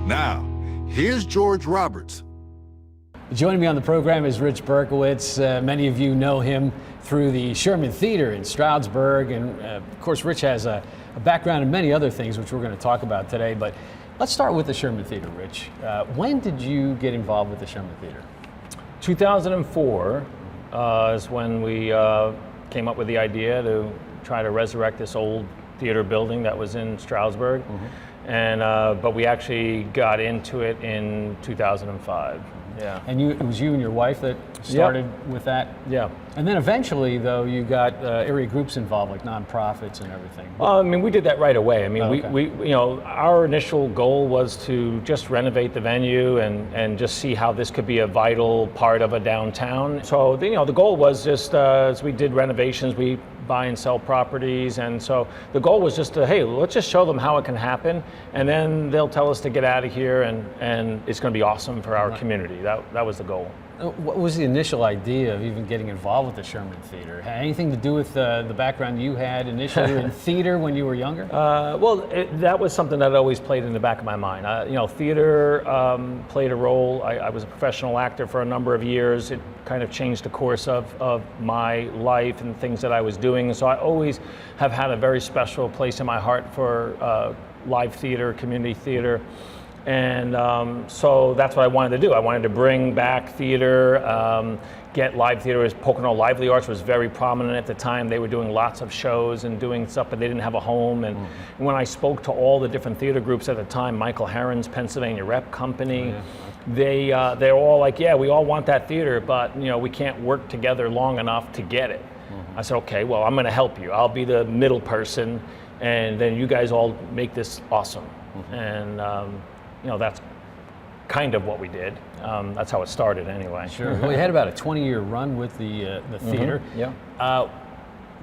Now, here's George Roberts. Joining me on the program is Rich Berkowitz. Many of you know him through the Sherman Theater in Stroudsburg, and of course Rich has a background in many other things which we're going to talk about today, but let's start with the Sherman Theater, Rich. When did you get involved with the Sherman Theater? 2004 is when we came up with the idea to try to resurrect this old theater building that was in Stroudsburg. Mm-hmm. And but we actually got into it in 2005. Yeah. And it was you and your wife that started with that? Yeah. And then eventually, though, you got area groups involved, like nonprofits and everything. I mean, we did that right away. I mean, okay. we you know, our initial goal was to just renovate the venue and just see how this could be a vital part of a downtown. So, you know, the goal was just, as we did renovations, we buy and sell properties, and so the goal was just to, hey, let's just show them how it can happen, and then they'll tell us to get out of here, and it's going to be awesome for our community. That was the goal. What was the initial idea of even getting involved with the Sherman Theater? Had anything to do with the background you had initially in theater when you were younger? Well, that was something that always played in the back of my mind. You know, theater played a role. I was a professional actor for a number of years. It kind of changed the course of my life and things that I was doing. So I always have had a very special place in my heart for live theater, community theater. And so that's what I wanted to do. I wanted to bring back theater, get live theater. Pocono Lively Arts was very prominent at the time. They were doing lots of shows and doing stuff, but they didn't have a home. And when I spoke to all the different theater groups at the time, Michael Herron's Pennsylvania Rep Company, they're all like, yeah, we all want that theater, but you know, we can't work together long enough to get it. I said, okay, well, I'm going to help you. I'll be the middle person, and then you guys all make this awesome. And you know, that's kind of what we did. That's how it started anyway. Sure. Well, you had about a 20-year run with the theater. Yeah.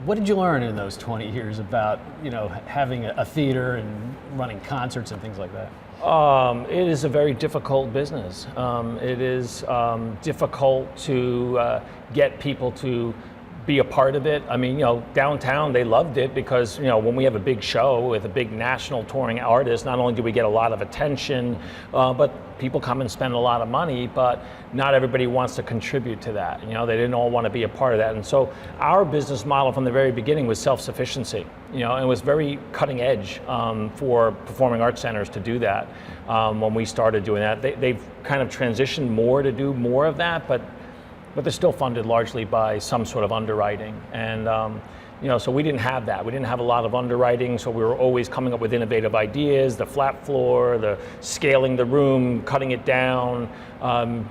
What did you learn in those 20 years about, you know, having a theater and running concerts and things like that? It is a very difficult business. It is difficult to get people to be a part of it. I mean, you know, downtown, they loved it because, you know, when we have a big show with a big national touring artist, not only do we get a lot of attention, but people come and spend a lot of money, but not everybody wants to contribute to that. You know, they didn't all want to be a part of that. And so our business model from the very beginning was self-sufficiency, you know, and it was very cutting edge for performing arts centers to do that. When we started doing that, they've kind of transitioned more to do more of that, but they're still funded largely by some sort of underwriting. And you know, so we didn't have that. We didn't have a lot of underwriting, so we were always coming up with innovative ideas, the flat floor, the scaling the room, cutting it down,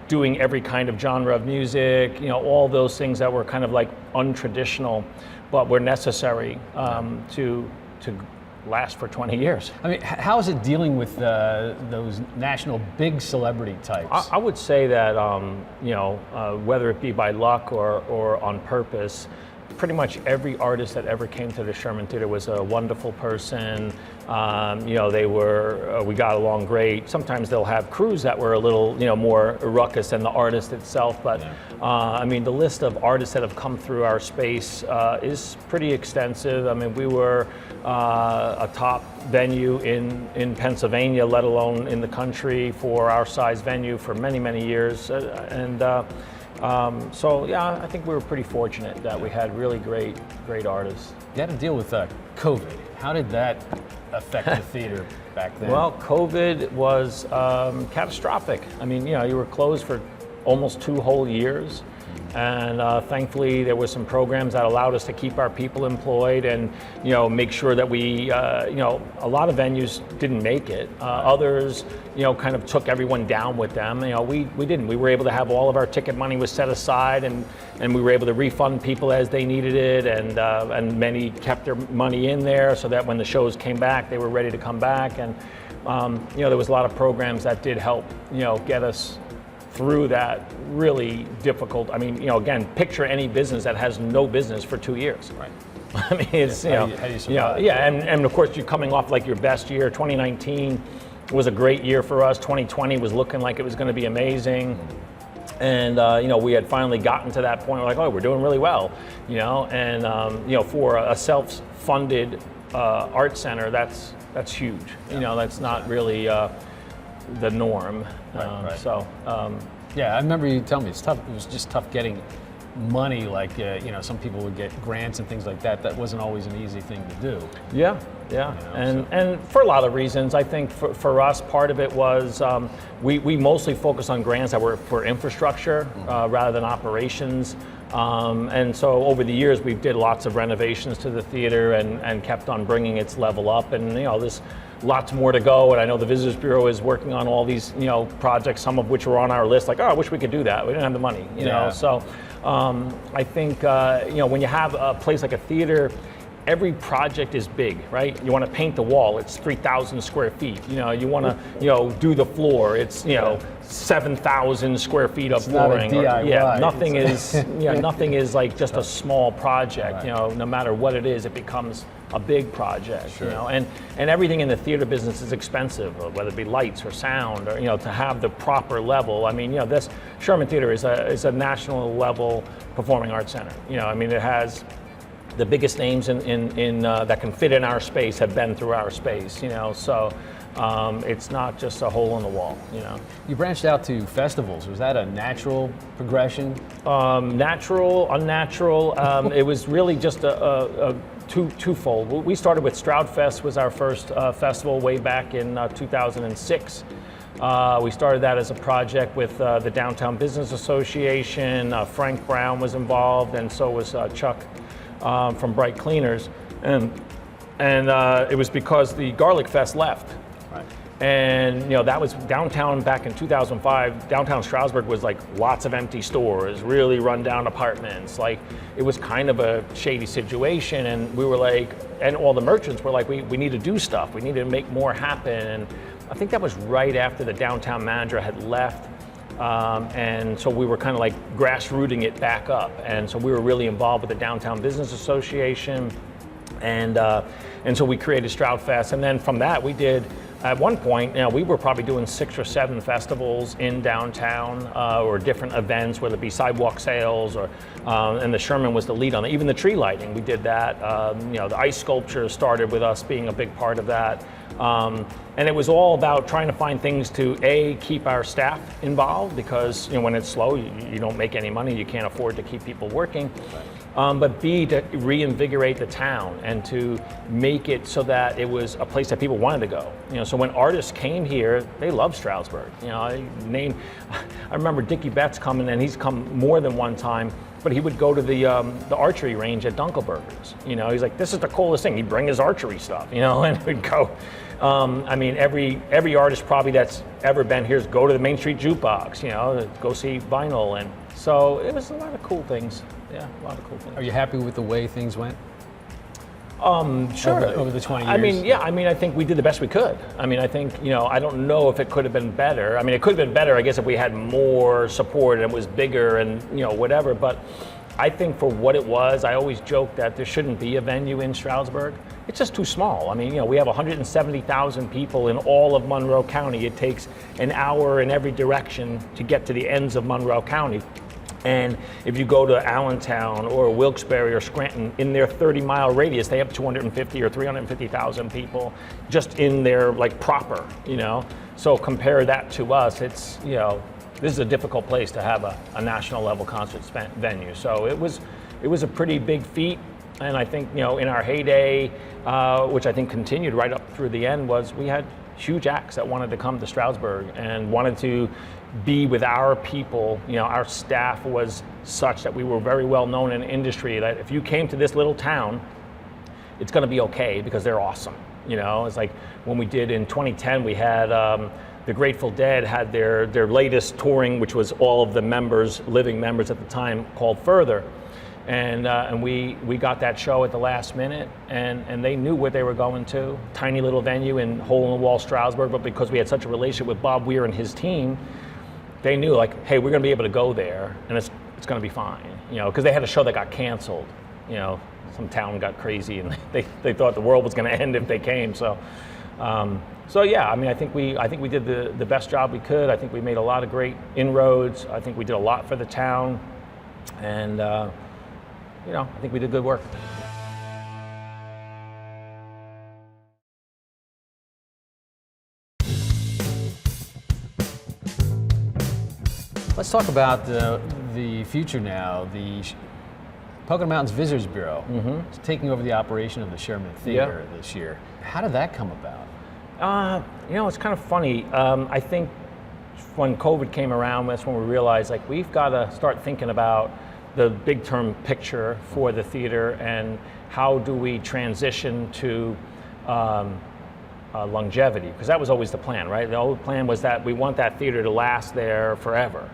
doing every kind of genre of music, you know, all those things that were kind of like untraditional, but were necessary to last for 20 years. I mean, how is it dealing with those national big celebrity types? I would say that, you know, whether it be by luck or on purpose, pretty much every artist that ever came to the Sherman Theater was a wonderful person. You know, we got along great. Sometimes they'll have crews that were a little, you know, more ruckus than the artist itself, but I mean, the list of artists that have come through our space is pretty extensive. I mean, we were a top venue in Pennsylvania, let alone in the country for our size venue for many, many years. So yeah, I think we were pretty fortunate that we had really great artists. You had to deal with COVID. How did that affect the theater back then? Well, COVID was catastrophic. I mean, you know, you were closed for almost 2 whole years. And thankfully, there were some programs that allowed us to keep our people employed and, you know, make sure that we, you know, a lot of venues didn't make it. Others, you know, kind of took everyone down with them. You know, we didn't. We were able to have all of our ticket money was set aside, and we were able to refund people as they needed it, and many kept their money in there so that when the shows came back, they were ready to come back. And, you know, there was a lot of programs that did help, you know, get us through that really difficult. I mean, you know, again, picture any business that has no business for 2 years. Right. I mean, it's, you know, how do you survive? Yeah, and of course, you're coming off like your best year. 2019 was a great year for us. 2020 was looking like it was going to be amazing. And, you know, we had finally gotten to that point, we're like, oh, we're doing really well, you know, and, you know, for a self-funded art center, that's huge. You know, that's not really, the norm. Right. So. Yeah, I remember you telling me it's tough. It was just tough getting money. Like some people would get grants and things like that. That wasn't always an easy thing to do. Yeah. And for a lot of reasons. I think for us, part of it was we mostly focused on grants that were for infrastructure rather than operations. And so over the years, we did lots of renovations to the theater and kept on bringing its level up. And there's lots more to go. And I know the Visitors Bureau is working on all these projects, some of which were on our list. Like, I wish we could do that. We didn't have the money. So I think when you have a place like a theater, every project is big, right? You want to paint the wall, it's 3,000 square feet. You want to, do the floor, it's 7,000 square feet of flooring. Nothing is, nothing is like just a small project. Right. No matter what it is, it becomes a big project. Sure. And everything in the theater business is expensive, whether it be lights or sound, or to have the proper level. I mean, this Sherman Theater is a national level performing arts center. It has the biggest names in that can fit in our space have been through our space, so it's not just a hole in the wall, You branched out to festivals. Was that a natural progression? Natural, unnatural. It was really just a twofold. We started with Stroudfest, was our first festival way back in 2006. We started that as a project with the Downtown Business Association. Frank Brown was involved, and so was Chuck from Bright Cleaners, and it was because the Garlic Fest left. Right. And that was downtown back in 2005. Downtown Stroudsburg was like lots of empty stores, really run down apartments. Like it was kind of a shady situation, and we were like, and all the merchants were like, we need to do stuff. We need to make more happen. And I think that was right after the downtown manager had left. And so we were kind of like grassrooting it back up. And so we were really involved with the Downtown Business Association. And so we created Stroudfest. And then from that, we did, at one point, we were probably doing 6 or 7 festivals in downtown or different events, whether it be sidewalk sales or, and the Sherman was the lead on it. Even the tree lighting, we did that. The ice sculpture started with us being a big part of that. And it was all about trying to find things to keep our staff involved, because when it's slow, you don't make any money, you can't afford to keep people working. But B, to reinvigorate the town and to make it so that it was a place that people wanted to go. So when artists came here, they loved Stroudsburg. I remember Dickie Betts coming, and he's come more than one time. But he would go to the archery range at Dunkelberger's. He's like, this is the coolest thing. He'd bring his archery stuff, and we'd go. Every artist probably that's ever been here is go to the Main Street Jukebox, go see vinyl. And so it was a lot of cool things. Yeah, a lot of cool things. Are you happy with the way things went? Sure. Over the 20 years? I think we did the best we could. I think, I don't know if it could have been better. It could have been better, I guess, if we had more support and it was bigger and, whatever. But I think for what it was, I always joke that there shouldn't be a venue in Stroudsburg. It's just too small. We have 170,000 people in all of Monroe County. It takes an hour in every direction to get to the ends of Monroe County. And if you go to Allentown or Wilkes-Barre or Scranton, in their 30-mile radius, they have 250 or 350,000 people just in their proper, So compare that to us. It's, this is a difficult place to have a national level concert venue. So it was a pretty big feat. And I think, in our heyday, which I think continued right up through the end, was we had huge acts that wanted to come to Stroudsburg and wanted to be with our people. Our staff was such that we were very well known in the industry, that if you came to this little town, it's going to be okay because they're awesome. It's like when we did in 2010, we had the Grateful Dead had their latest touring, which was all of the living members at the time, called Further. And we got that show at the last minute, and they knew where they were going to. Tiny little venue in hole-in-the-wall Stroudsburg, but because we had such a relationship with Bob Weir and his team, they knew, hey, we're going to be able to go there, and it's going to be fine. Because they had a show that got canceled. Some town got crazy, and they thought the world was going to end if they came. So yeah, I think we did the best job we could. I think we made a lot of great inroads. I think we did a lot for the town, and I think we did good work. Let's talk about the future now. The Pocono Mountains Visitors Bureau is taking over the operation of the Sherman Theater this year. How did that come about? It's kind of funny. I think when COVID came around, that's when we realized like we've got to start thinking about the big term picture for the theater and how do we transition to longevity, because that was always the plan, right? The old plan was that we want that theater to last there forever,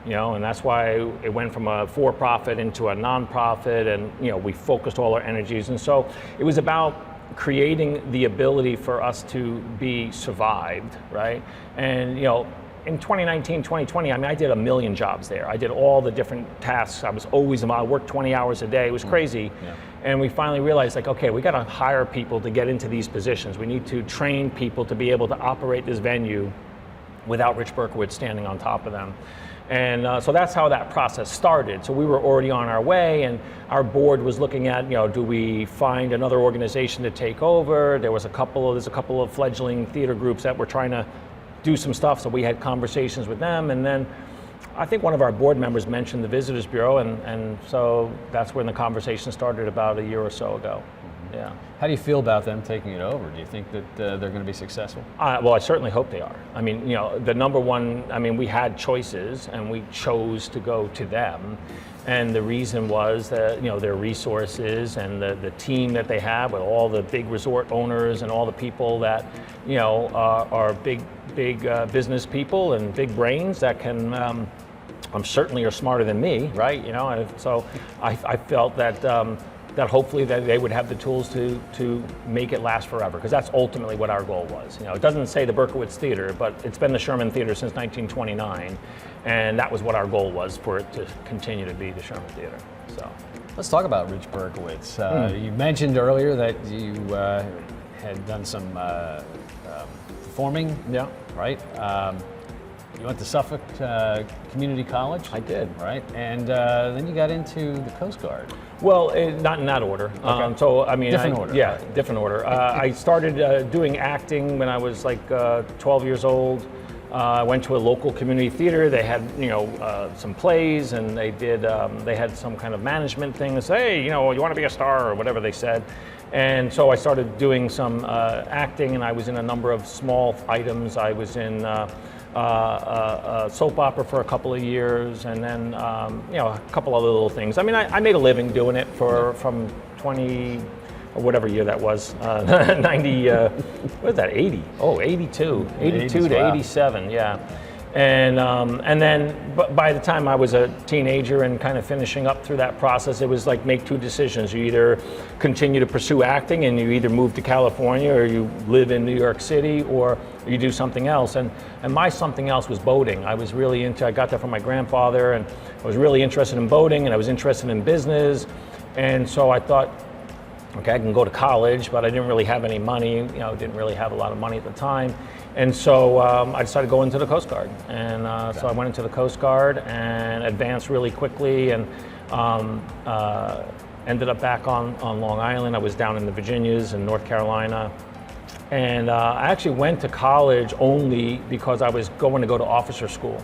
and that's why it went from a for-profit into a non-profit, and we focused all our energies, and so it was about creating the ability for us to be survived, right? And in 2019, 2020, I did 1 million jobs there. I did all the different tasks. I was always involved. I worked 20 hours a day. It was crazy. Yeah. And we finally realized, like, okay, we got to hire people to get into these positions. We need to train people to be able to operate this venue without Rich Berkowitz standing on top of them. And so that's how that process started. So we were already on our way, and our board was looking at, do we find another organization to take over? There's a couple of fledgling theater groups that were trying to do some stuff, so we had conversations with them, and then I think one of our board members mentioned the Visitors Bureau, and so that's when the conversation started about a year or so ago. Yeah. How do you feel about them taking it over? Do you think that they're going to be successful? Well, I certainly hope they are. I mean, the number one, we had choices, and we chose to go to them. And the reason was that, their resources and the team that they have with all the big resort owners and all the people that, are big business people and big brains that can, certainly are smarter than me, right? So I felt that hopefully that they would have the tools to make it last forever, because that's ultimately what our goal was. It doesn't say the Berkowitz Theater, but it's been the Sherman Theater since 1929, and that was what our goal was, for it to continue to be the Sherman Theater. So let's talk about Rich Berkowitz. You mentioned earlier that you had done some performing, right? You went to Suffolk Community College? I did. Right, and then you got into the Coast Guard. Well, not in that order. Okay. Different order. Yeah, different order. I started doing acting when I was like 12 years old. I went to a local community theater. They had, some plays, and they had some kind of management thing to say, hey, you want to be a star, or whatever they said. And so I started doing some acting, and I was in a number of small items. I was in a soap opera for a couple of years, and then a couple other little things. I made a living doing it from 20 or whatever year that was, 90, what is that, 80? Oh, 82 to 87, yeah. And then by the time I was a teenager and kind of finishing up through that process, it was like make two decisions. You either continue to pursue acting and you either move to California, or you live in New York City, or you do something else. And my something else was boating. I got that from my grandfather, and I was really interested in boating, and I was interested in business. And so I thought, okay, I can go to college, but I didn't really have any money, didn't really have a lot of money at the time. And so I decided to go into the Coast Guard. And so I went into the Coast Guard and advanced really quickly, and ended up back on Long Island. I was down in the Virginias and North Carolina. And I actually went to college only because I was going to go to officer school.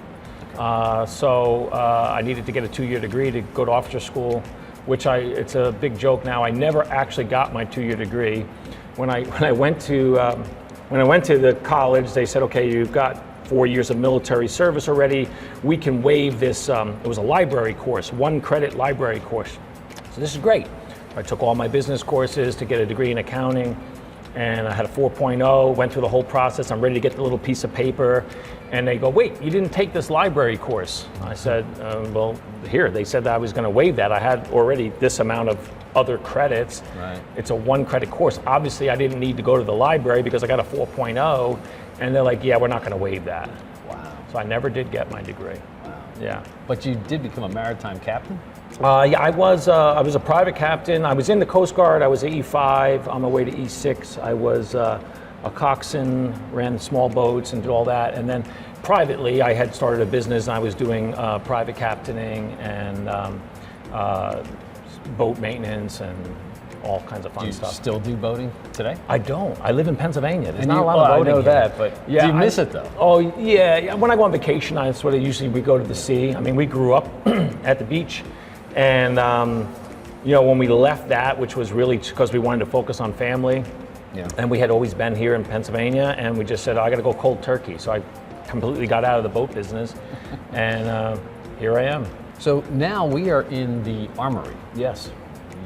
So I needed to get a 2-year degree to go to officer school, which it's a big joke now. I never actually got my 2-year degree. When I went to the college, they said, okay, you've got 4 years of military service already. We can waive this. It was a library course, 1-credit library course. So this is great. I took all my business courses to get a degree in accounting, and I had a 4.0, went through the whole process. I'm ready to get the little piece of paper. And they go, wait, you didn't take this library course. I said, well, here, they said that I was going to waive that. I had already this amount of other credits. Right. It's a 1-credit course. Obviously, I didn't need to go to the library because I got a 4.0. And they're like, yeah, we're not going to waive that. Wow. So I never did get my degree. Wow. Yeah. But you did become a maritime captain? Yeah, I was a private captain. I was in the Coast Guard. I was at E5 on my way to E6. I was a coxswain, ran small boats and did all that. And then privately, I had started a business, and I was doing private captaining and boat maintenance and all kinds of fun Do you stuff. still do boating today? I don't. I live in Pennsylvania. There's And not you- a lot well, of I boating know here. that, but do you miss it though? Oh yeah. When I go on vacation, that's what usually we go to the sea. I mean, we grew up at the beach, and when we left that, which was really because we wanted to focus on family, Yeah. and we had always been here in Pennsylvania, and we just said, I got to go cold turkey. So I completely got out of the boat business, and here I am. So now we are in the Armory. Yes.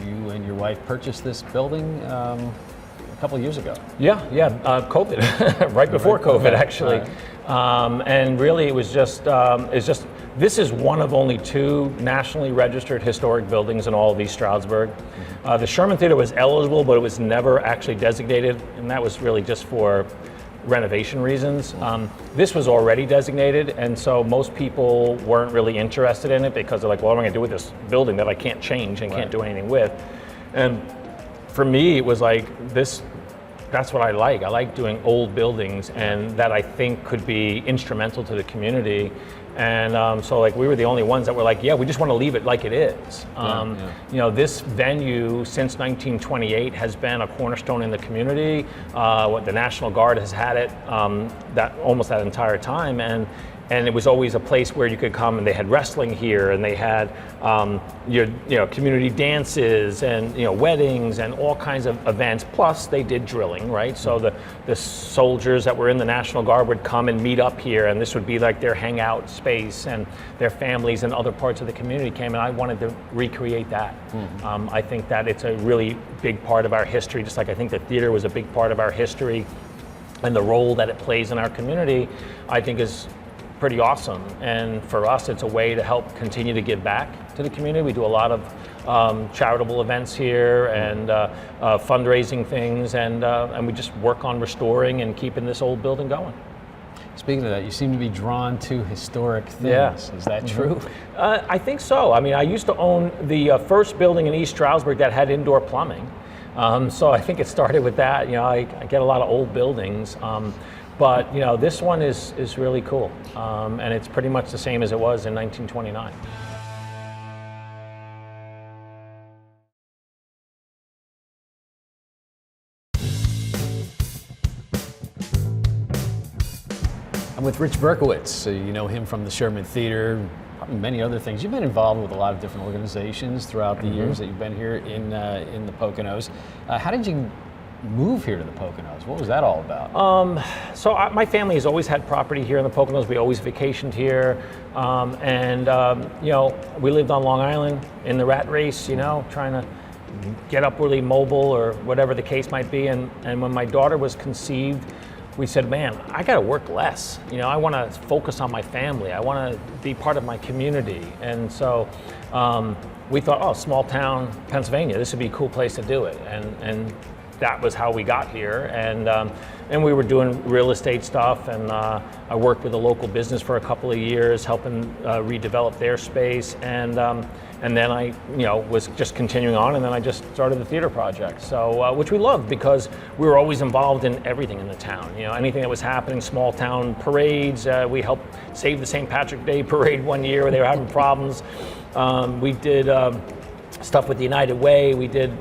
You and your wife purchased this building a couple of years ago. Yeah, COVID, right before COVID, okay, actually. And really, it was just, this is one of only 2 nationally registered historic buildings in all of East Stroudsburg. The Sherman Theater was eligible, but it was never actually designated, and that was really just for renovation reasons. This was already designated, and so most people weren't really interested in it because they're like, what am I going to do with this building that I can't change and can't do anything with? And for me, it was like this. That's what I like. I like doing old buildings, and that I think could be instrumental to the community. And so like we were the only ones that were like, yeah, we just want to leave it like it is. This venue since 1928 has been a cornerstone in the community. The National Guard has had it almost that entire time, and it was always a place where you could come, and they had wrestling here, and they had community dances and weddings and all kinds of events. Plus they did drilling, right? So the soldiers that were in the National Guard would come and meet up here, and this would be like their hangout space, and their families and other parts of the community came, and I wanted to recreate that. I think that it's a really big part of our history, just like I think the theater was a big part of our history, and the role that it plays in our community, I think is pretty awesome. And for us, it's a way to help continue to give back to the community. We do a lot of charitable events here and fundraising things, and we just work on restoring and keeping this old building going. Speaking of that, you seem to be drawn to historic things. Yeah. Is that true? I think so. I mean, I used to own the first building in East Stroudsburg that had indoor plumbing. So I think it started with that. I get a lot of old buildings. But this one is really cool, and it's pretty much the same as it was in 1929. I'm with Rich Berkowitz. So you know him from the Sherman Theater, probably many other things. You've been involved with a lot of different organizations throughout the years that you've been here in the Poconos. How did you move here to the Poconos? What was that all about? My family has always had property here in the Poconos. We always vacationed here, we lived on Long Island in the rat race, trying to get upwardly mobile or whatever the case might be. And when my daughter was conceived, we said, man, I got to work less. I want to focus on my family. I want to be part of my community. And so we thought, small town Pennsylvania, this would be a cool place to do it. And that was how we got here, and we were doing real estate stuff, and I worked with a local business for a couple of years, helping redevelop their space, and then I was just continuing on, and then I just started the theater project, so which we loved because we were always involved in everything in the town. Anything that was happening, small town parades. We helped save the St. Patrick's Day parade one year where they were having problems. We did stuff with the United Way. We did,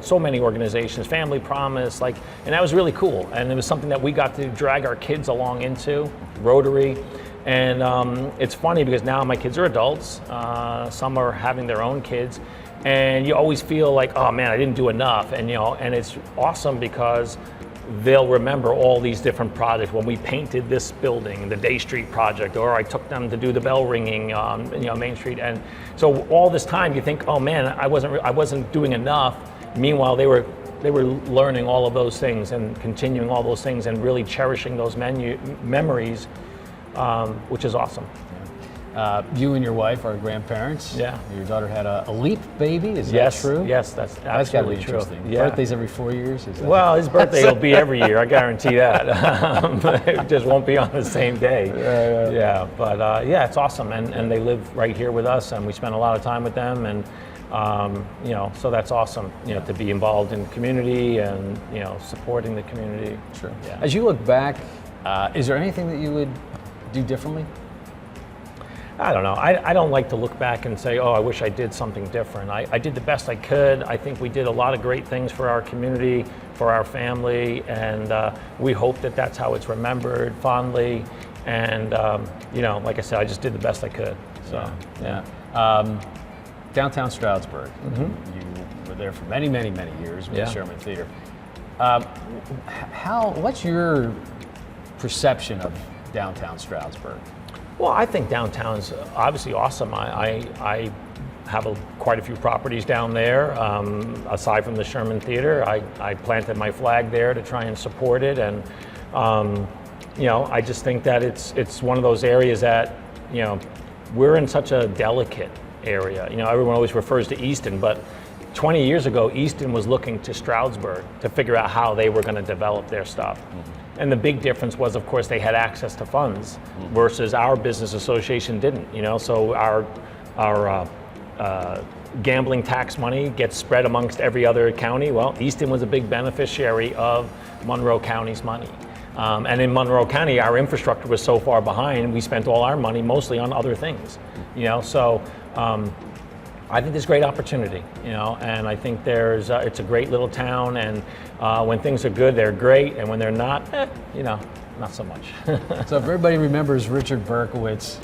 so many organizations, Family Promise, and that was really cool. And it was something that we got to drag our kids along into, Rotary. And it's funny because now my kids are adults. Some are having their own kids. And you always feel like, oh man, I didn't do enough. And, and it's awesome because they'll remember all these different projects. When we painted this building, the Day Street project, or I took them to do the bell ringing on Main Street. And so all this time you think, oh man, I wasn't doing enough. Meanwhile, they were learning all of those things and continuing all those things and really cherishing those memories, which is awesome. You and your wife are grandparents. Yeah. Your daughter had a leap baby. Is Yes, that true? yes, that's That's got to be absolutely true. interesting. Yeah. Birthdays every 4 years. Is that Well, his birthday will be every year, I guarantee that. It just won't be on the same day. Yeah, but it's awesome, and they live right here with us, and we spend a lot of time with them, and so that's awesome. To be involved in the community and supporting the community. Sure. Yeah. As you look back, is there anything that you would do differently? I don't know. I don't like to look back and say, oh, I wish I did something different. I did the best I could. I think we did a lot of great things for our community, for our family, and we hope that that's how it's remembered fondly. And, you know, like I said, I just did the best I could. So, yeah. Downtown Stroudsburg. You were there for many, many, many years with the Sherman Theater. What's your perception of downtown Stroudsburg? Well, I think downtown's obviously awesome. I have quite a few properties down there. Aside from the Sherman Theater, I planted my flag there to try and support it. And, you know, I just think that it's one of those areas that, you know, we're in such a delicate area. You know, everyone always refers to Easton, but 20 years ago, Easton was looking to Stroudsburg to figure out how they were going to develop their stuff. And the big difference was, of course, they had access to funds versus our business association didn't. You know, so our gambling tax money gets spread amongst every other county. Well, Easton was a big beneficiary of Monroe County's money. And in Monroe County, our infrastructure was so far behind, we spent all our money mostly on other things. You know, so I think there's great opportunity, you know, and I think it's a great little town, and when things are good, they're great, and when they're not, you know, not so much. So if everybody remembers Richard Berkowitz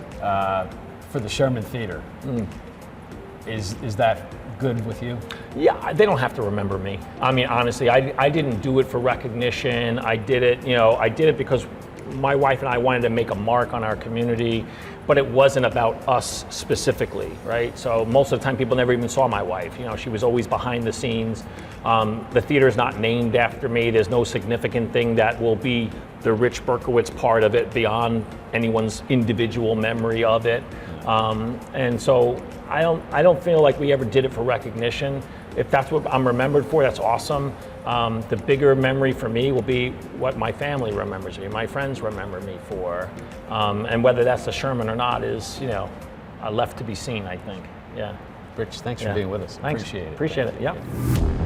for the Sherman Theater, is that good with you? Yeah, they don't have to remember me. I mean, honestly, I didn't do it for recognition. I did it, you know, I did it because my wife and I wanted to make a mark on our community, but it wasn't about us specifically, right? So most of the time people never even saw my wife. You know, she was always behind the scenes. The theater is not named after me. There's no significant thing that will be the Rich Berkowitz part of it beyond anyone's individual memory of it. And so I don't feel like we ever did it for recognition. If that's what I'm remembered for, that's awesome. The bigger memory for me will be what my family remembers me, my friends remember me for. And whether that's the Sherman or not is, you know, left to be seen, I think. Yeah. Rich, thanks for being with us. Thanks. Appreciate it. Appreciate it. Yeah.